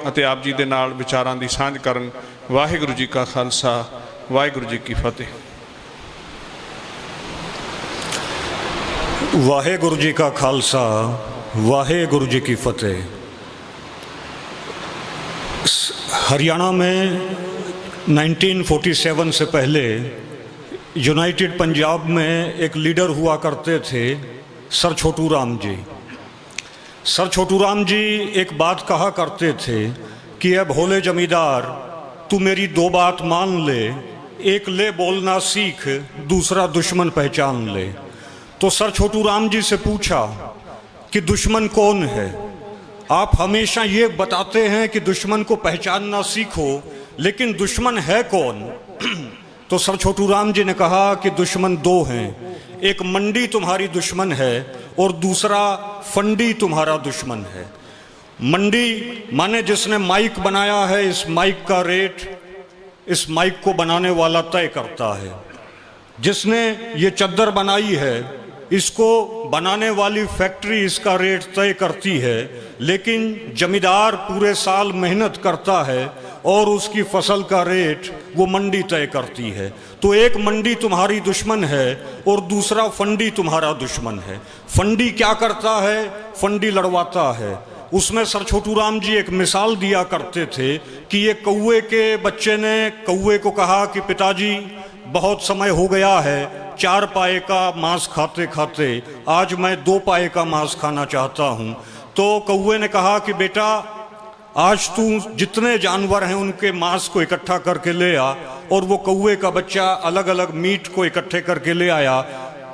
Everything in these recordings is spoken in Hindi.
ਅਤੇ ਆਪ ਜੀ ਦੇ ਨਾਲ ਵਿਚਾਰਾਂ ਦੀ ਸਾਂਝ ਕਰਨ। ਵਾਹਿਗੁਰੂ ਜੀ ਕਾ ਖਾਲਸਾ, ਵਾਹਿਗੁਰੂ ਜੀ ਕੀ ਫਤਿਹ। वाहेगुरु जी का खालसा, वाहेगुरु जी की फतेह। हरियाणा में 1947 से पहले यूनाइटेड पंजाब में एक लीडर हुआ करते थे, सर छोटू राम जी। सर छोटू राम जी एक बात कहा करते थे कि अब भोले जमींदार, तू मेरी दो बात मान ले, एक ले बोलना सीख, दूसरा दुश्मन पहचान ले। तो सर छोटू राम जी से पूछा कि दुश्मन कौन है? आप हमेशा ये बताते हैं कि दुश्मन को पहचानना सीखो, लेकिन दुश्मन है कौन? तो सर छोटू राम जी ने कहा कि दुश्मन दो हैं, एक मंडी तुम्हारी दुश्मन है और दूसरा फंडी तुम्हारा दुश्मन है। मंडी माने जिसने माइक बनाया है, इस माइक का रेट इस माइक को बनाने वाला तय करता है। जिसने ये चद्दर बनाई है, इसको बनाने वाली फैक्ट्री इसका रेट तय करती है, लेकिन जमींदार पूरे साल मेहनत करता है और उसकी फसल का रेट वो मंडी तय करती है। तो एक मंडी तुम्हारी दुश्मन है और दूसरा फंडी तुम्हारा दुश्मन है। फंडी क्या करता है? फंडी लड़वाता है। उसमें सर छोटू राम जी एक मिसाल दिया करते थे कि ये कौवे के बच्चे ने कौवे को कहा कि पिताजी बहुत समय हो गया है 4 पाए का मांस खाते खाते, आज मैं 2 पाए का मांस खाना चाहता हूँ। तो कौवे ने कहा कि बेटा, आज तू जितने जानवर हैं उनके मांस को इकट्ठा करके ले आ। और वो कौवे का बच्चा अलग अलग मीट को इकट्ठे करके ले आया।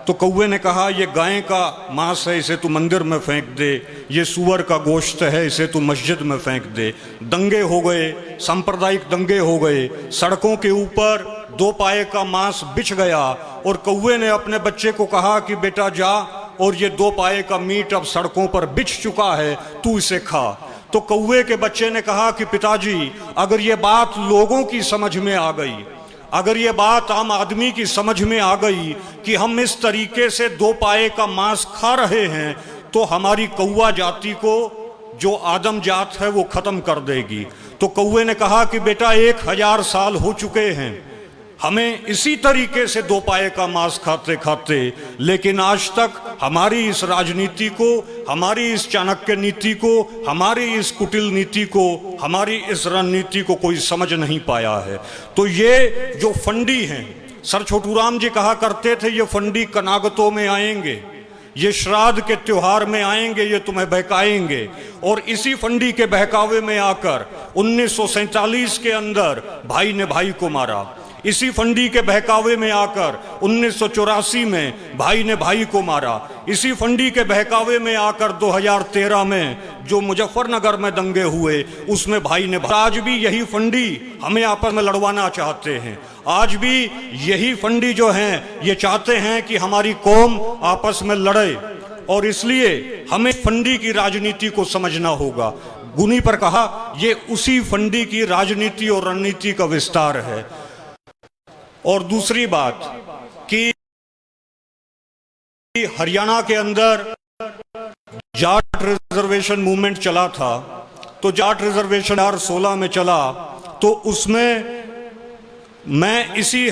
तो कौवे ने कहा, ये गाय का मांस है, इसे तू मंदिर में फेंक दे। ये सूअर का गोश्त है, इसे तू मस्जिद में फेंक दे। दंगे हो गए, सांप्रदायिक दंगे हो गए। सड़कों के ऊपर 2 पाए का मांस बिछ गया और कौवे ने अपने बच्चे को कहा कि बेटा जा, और ये 2 पाए का मीट अब सड़कों पर बिछ चुका है, तू इसे खा। तो कौवे के बच्चे ने कहा कि पिताजी, अगर ये बात लोगों की समझ में आ गई, अगर ये बात आम आदमी की समझ में आ गई कि हम इस तरीके से 2 पाए का मांस खा रहे हैं, तो हमारी कौवा जाति को, जो आदम जात है, वो खत्म कर देगी। तो कौवे ने कहा कि बेटा, 1000 साल हो चुके हैं हमें इसी तरीके से 2 पाए का मांस खाते खाते, लेकिन आज तक हमारी इस राजनीति को, हमारी इस चाणक्य नीति को, हमारी इस कुटिल नीति को, हमारी इस रणनीति को कोई समझ नहीं पाया है। तो ये जो फंडी हैं, सर छोटू राम जी कहा करते थे, ये फंडी कनागतों में आएंगे, ये श्राद्ध के त्योहार में आएंगे, ये तुम्हें बहकाएंगे। और इसी फंडी के बहकावे में आकर 1947 के अंदर भाई ने भाई को मारा। इसी फंडी के बहकावे में आकर 1984 में भाई ने भाई को मारा। इसी फंडी के बहकावे में आकर 2013 में जो मुजफ्फरनगर में दंगे हुए, उसमें भाई ने आज भी यही फंडी हमें आपस में लड़वाना चाहते हैं। आज भी यही फंडी जो हैं, ये चाहते हैं कि हमारी कौम आपस में लड़े, और इसलिए हमें फंडी की राजनीति को समझना होगा। गुनी पर कहा, ये उसी फंडी की राजनीति और रणनीति का विस्तार है। और दूसरी बात कि हरियाणा के अंदर जाट रिजर्वेशन मूवमेंट चला था, तो जाट रिजर्वेशन 2016 में चला, तो उसमें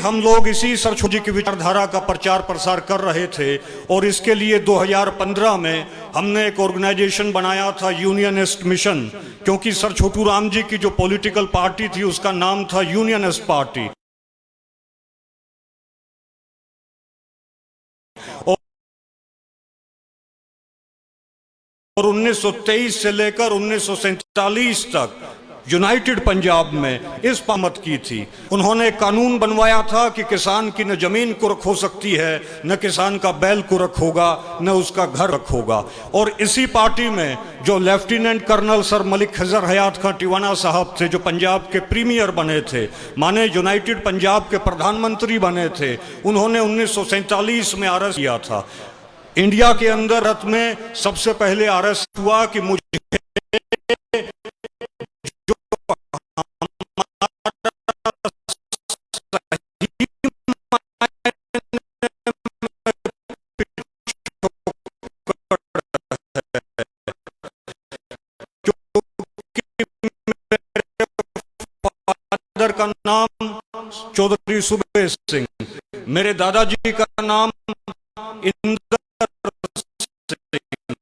हम लोग इसी सर छोटू जी की विचारधारा का प्रचार प्रसार कर रहे थे। और इसके लिए 2015 में हमने एक ऑर्गेनाइजेशन बनाया था, यूनियनिस्ट मिशन, क्योंकि सर छोटू राम जी की जो पॉलिटिकल पार्टी थी उसका नाम था यूनियनिस्ट पार्टी। और 1923 से लेकर 1947 तक यूनाइटेड पंजाब में इस पामत की थी। उन्होंने कानून बनवाया था कि किसान की न जमीन कुरक हो सकती है, न किसान का बैल कुरक होगा, न उसका घर रख होगा। और इसी पार्टी में जो लेफ्टिनेंट कर्नल सर मलिक खजर हयात खां टिवाना साहब थे, जो पंजाब के प्रीमियर बने थे, माने यूनाइटेड पंजाब के प्रधानमंत्री बने थे, उन्होंने 1947 में अरेस्ट किया था। इंडिया के अंदर रत में सबसे पहले अरेस्ट हुआ कि मुझे का नाम चौधरी सुबेश सिंह, मेरे दादाजी का नाम इंदर सिंह,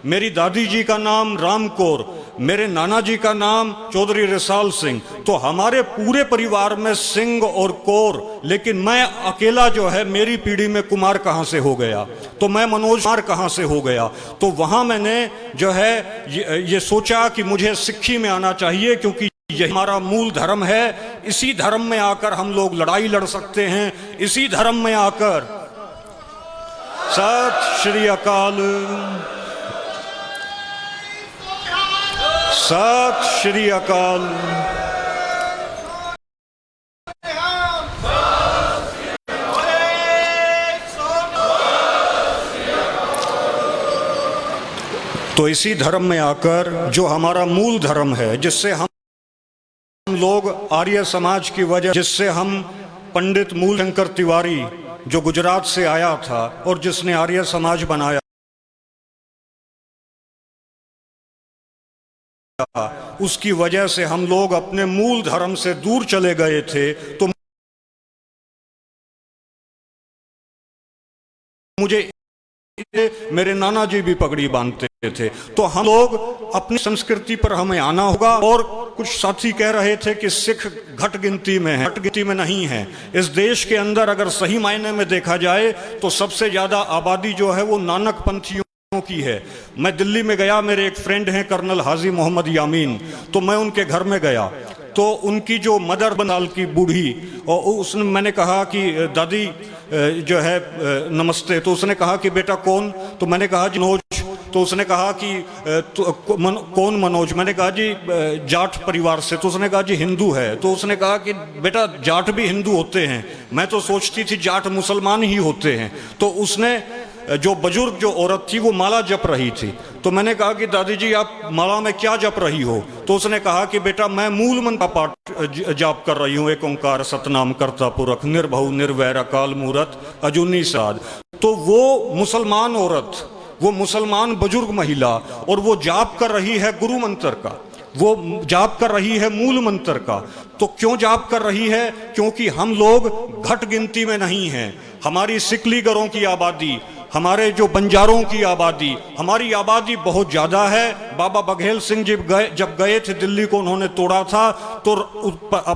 मेरी दादी जी का नाम राम कौर, मेरे नाना जी का नाम चौधरी रिसाल सिंह। तो हमारे पूरे परिवार में सिंह और कौर, लेकिन मैं अकेला जो है, मेरी पीढ़ी में कुमार कहाँ से हो गया, तो मैं मनोज कुमार कहाँ से हो गया। तो वहाँ मैंने जो है ये सोचा कि मुझे सिक्खी में आना चाहिए, क्योंकि यही हमारा मूल धर्म है। इसी धर्म में आकर हम लोग लड़ाई लड़ सकते हैं, इसी धर्म में आकर। सत श्री अकाल, सत श्री अकाल। तो इसी धर्म में आकर, जो हमारा मूल धर्म है, जिससे हम लोग आर्य समाज की वजह, जिससे हम पंडित मूलशंकर तिवारी जो गुजरात से आया था और जिसने आर्य समाज बनाया, उसकी वजह से हम लोग अपने मूल धर्म से दूर चले गए थे। तो मुझे मेरे नाना जी भी पगड़ी बांधते थे। तो हम लोग अपनी संस्कृति पर हमें आना होगा। और कुछ साथी कह रहे थे कि सिख घट गिनती में है, घट गिनती में नहीं है। इस देश के अंदर अगर सही मायने में देखा जाए तो सबसे ज्यादा आबादी जो है वो नानक पंथियों की है। मैं दिल्ली में गया, मेरे एक फ्रेंड हैं कर्नल हाजी मोहम्मद यामीन, तो मैं उनके घर में गया, तो उनकी जो मदर बनाल की बूढ़ी, और उसने, मैंने कहा कि दादी जो है नमस्ते, तो उसने कहा कि बेटा कौन, तो मैंने कहा जी मनोज, तो उसने कहा कि कौन मनोज, मैंने कहा जी जाट परिवार से, तो उसने कहा जी हिंदू है, तो उसने कहा कि बेटा जाट भी हिंदू होते हैं, मैं तो सोचती थी जाट मुसलमान ही होते हैं। तो उसने, जो बुजुर्ग जो औरत थी वो माला जप रही थी, तो मैंने कहा कि दादी जी आप माला में क्या जप रही हो, तो उसने कहा कि बेटा मैं मूल मंत्र का पाठ जाप कर रही हूँ, एक ओंकार सतनाम करता पुरख निर्भव निर्वैर अकाल मूरत अजूनी साध। तो वो मुसलमान औरत, वो मुसलमान बुजुर्ग महिला, और वो जाप कर रही है गुरु मंत्र का, वो जाप कर रही है मूल मंत्र का। तो क्यों जाप कर रही है? क्योंकि हम लोग घट गिनती में नहीं हैं। हमारी सिकलीगरों की आबादी, हमारे जो बंजारों की आबादी, हमारी आबादी बहुत ज़्यादा है। बाबा बघेल सिंह जी जब गए थे दिल्ली को, उन्होंने तोड़ा था, तो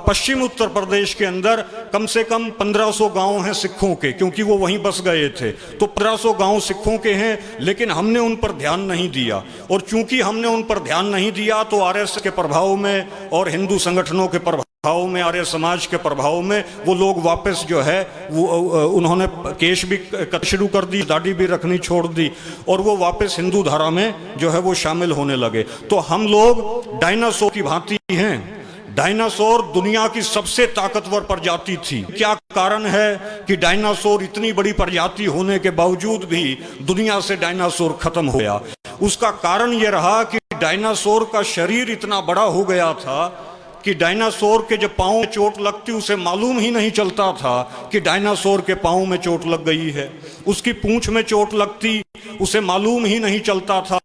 पश्चिम उत्तर प्रदेश के अंदर कम से कम 1500 गांव हैं सिखों के, क्योंकि वो वहीं बस गए थे। तो 1500 गांव सिखों के हैं, लेकिन हमने उन पर ध्यान नहीं दिया। और चूंकि हमने उन पर ध्यान नहीं दिया, तो आरएसएस के प्रभाव में और हिंदू संगठनों के प्रभाव में, आर्य समाज के प्रभाव में, वो लोग वापस जो है वो उन्होंने केश भी शुरू कर दी, दाढ़ी भी रखनी छोड़ दी, और वो वापस हिंदू धारा में जो है वो शामिल होने लगे। तो हम लोग डायनासोर की भांति हैं। डायनासोर दुनिया की सबसे ताकतवर प्रजाति थी। क्या कारण है कि डायनासोर इतनी बड़ी प्रजाति होने के बावजूद भी दुनिया से डायनासोर खत्म हो गया? उसका कारण यह रहा कि डायनासोर का शरीर इतना बड़ा हो गया था कि डायनासोर के जब पाँव में चोट लगती, उसे मालूम ही नहीं चलता था कि डायनासोर के पाँव में चोट लग गई है। उसकी पूंछ में चोट लगती, उसे मालूम ही नहीं चलता था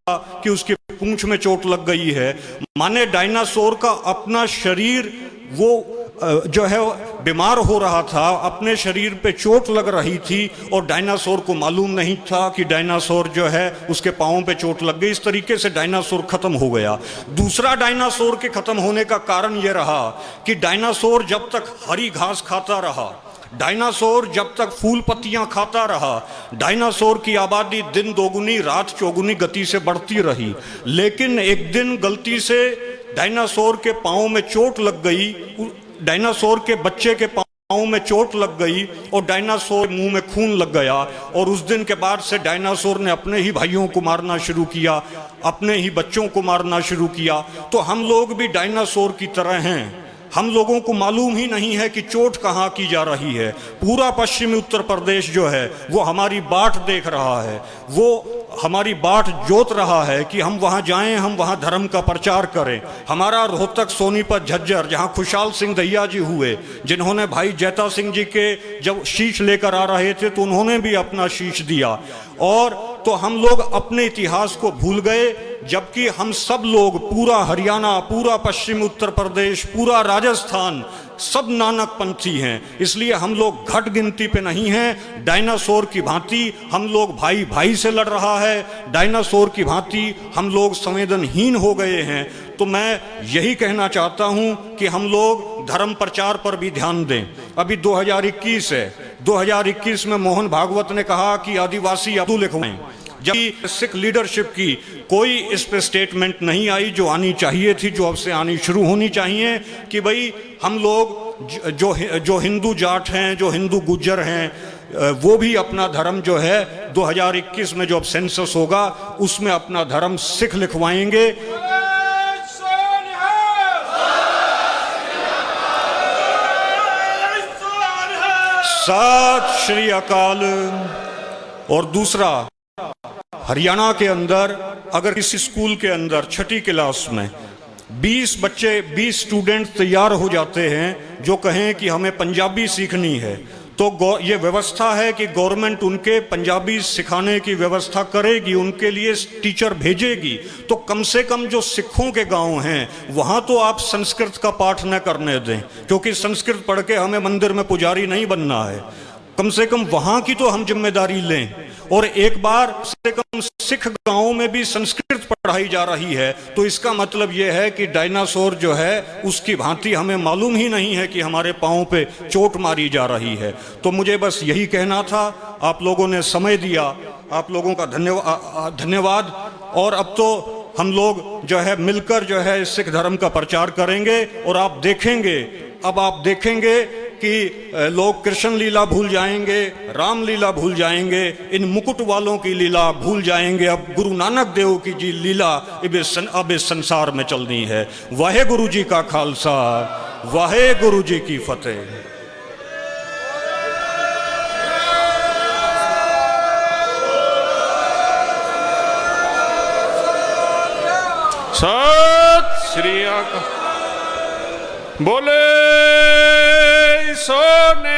कि उसकी पूंछ में चोट लग गई है। माने डायनासोर का अपना शरीर, वो जो है बीमार हो रहा था, अपने शरीर पे चोट लग रही थी, और डायनासोर को मालूम नहीं था कि डायनासोर जो है उसके पाँव पे चोट लग गई। इस तरीके से डायनासोर खत्म हो गया। दूसरा डायनासोर के खत्म होने का कारण यह रहा कि डायनासोर जब तक हरी घास खाता रहा, डायनासोर जब तक फूल पत्तियां खाता रहा, डायनासोर की आबादी दिन दोगुनी रात चौगुनी गति से बढ़ती रही। लेकिन एक दिन गलती से डायनासोर के पाँव में चोट लग गई, डायनासोर के बच्चे के पाँव में चोट लग गई, और डायनासोर मुंह में खून लग गया। और उस दिन के बाद से डायनासोर ने अपने ही भाइयों को मारना शुरू किया, अपने ही बच्चों को मारना शुरू किया। तो हम लोग भी डायनासोर की तरह हैं। हम लोगों को मालूम ही नहीं है कि चोट कहाँ की जा रही है। पूरा पश्चिमी उत्तर प्रदेश जो है वो हमारी बाट देख रहा है, वो हमारी बाट जोत रहा है कि हम वहाँ जाएं, हम वहाँ धर्म का प्रचार करें। हमारा रोहतक, सोनीपत, झज्जर, जहाँ खुशहाल सिंह दैया जी हुए, जिन्होंने भाई जैता सिंह जी के जब शीश लेकर आ रहे थे तो उन्होंने भी अपना शीश दिया, और तो हम लोग अपने इतिहास को भूल गए, जबकि हम सब लोग, पूरा हरियाणा, पूरा पश्चिम उत्तर प्रदेश, पूरा राजस्थान, सब नानक पंथी हैं। इसलिए हम लोग घट गिनती पे नहीं हैं। डायनासोर की भांति हम लोग भाई भाई से लड़ रहा है, डायनासोर की भांति हम लोग संवेदनहीन हो गए हैं। तो मैं यही कहना चाहता हूं कि हम लोग धर्म प्रचार पर भी ध्यान दें। अभी 2021 है, 2021 में मोहन भागवत ने कहा कि आदिवासी अब्दुल लिखवाएं, जबकि सिख लीडरशिप की कोई इस पे स्टेटमेंट नहीं आई जो आनी चाहिए थी, जो अब से आनी शुरू होनी चाहिए, कि भाई हम लोग जो हिंदू जाट हैं, जो हिंदू गुज्जर हैं, वो भी अपना धर्म जो है 2021 में जो अब सेंसस होगा उसमें अपना धर्म सिख लिखवाएंगे। सत श्री अकाल। और दूसरा, हरियाणा के अंदर अगर किसी स्कूल के अंदर छठी क्लास में 20 बच्चे, 20 स्टूडेंट तैयार हो जाते हैं जो कहें कि हमें पंजाबी सीखनी है, तो ये व्यवस्था है कि गवर्नमेंट उनके पंजाबी सिखाने की व्यवस्था करेगी, उनके लिए टीचर भेजेगी। तो कम से कम जो सिखों के गांव हैं वहाँ तो आप संस्कृत का पाठ न करने दें, क्योंकि संस्कृत पढ़ के हमें मंदिर में पुजारी नहीं बनना है। कम से कम वहाँ की तो हम जिम्मेदारी लें। और एक बार से कम सिख गांवों में भी संस्कृत पढ़ाई जा रही है, तो इसका मतलब यह है कि डायनासोर जो है उसकी भांति हमें मालूम ही नहीं है कि हमारे पाँव पे चोट मारी जा रही है। तो मुझे बस यही कहना था। आप लोगों ने समय दिया, आप लोगों का धन्यवाद। और अब तो हम लोग जो है मिलकर जो है सिख धर्म का प्रचार करेंगे। और आप देखेंगे, अब आप देखेंगे कि लोग कृष्ण लीला भूल जाएंगे, राम लीला भूल जाएंगे, इन मुकुट वालों की लीला भूल जाएंगे। अब गुरु नानक देव की जी लीला अब इस संसार में चलनी है। वाहे गुरु जी का खालसा, वाहे गुरु जी की फतेह। सत श्री अकाल। बोले सोने